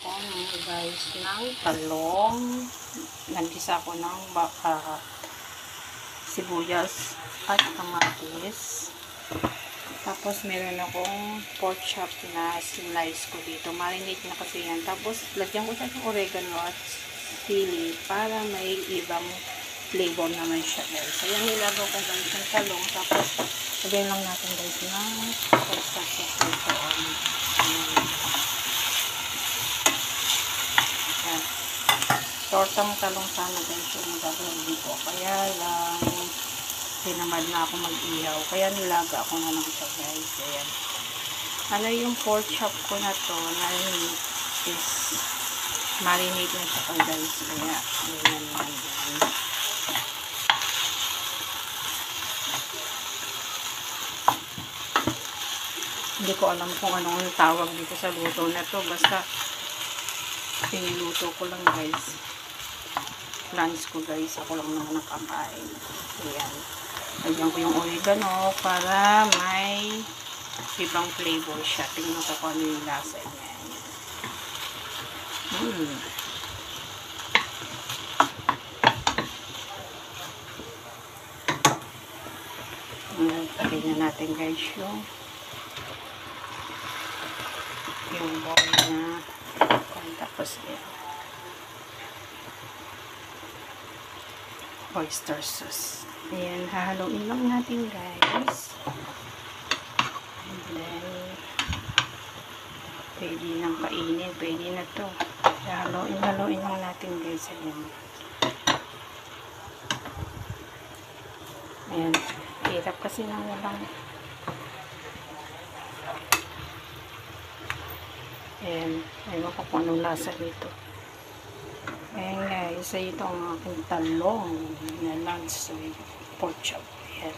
ako guys ng talong. Nagisa ko ng sibuyas at kamatis. Tapos meron akong pork chop na slice ko dito. Marinate na kasi yan. Tapos lagyan ko siya ng oregano at sili para may ibang flavor naman siya guys. Ayan, nilagaw ko guys ng talong. Tapos lagyan lang natin guys ng pork chop dito. Tortang talong sana guys yung gagawin dito. Kaya lang tinamad na ako mag-ihaw. Kaya nilaga ako na lang siya guys. Ayan. Ano yung pork chop ko na to na is marinate na siya guys. Kaya ayan naman yan. Hindi ko alam kung anong tawag dito sa luto na to. Basta piniluto ko lang guys. Lunch ko guys. Ako lang naman nakakain. Ayan. Lagyan ko yung oregano para may ibang flavor siya. Tingnan ko kung ano yung lasa niya. Tingnan natin guys yung bowl na tapos yan. Oyster sauce. Ayan, hahaluin lang natin guys. And then, pwede nang kainin. Pwede na to. Haluin lang natin guys. Ayan. Ayan. Hirap kasi nang walang. Ayan. Ayaw ko kung anong lasa dito. Ayan guys, ito ang aking talong na lunch pork chop. Ayan.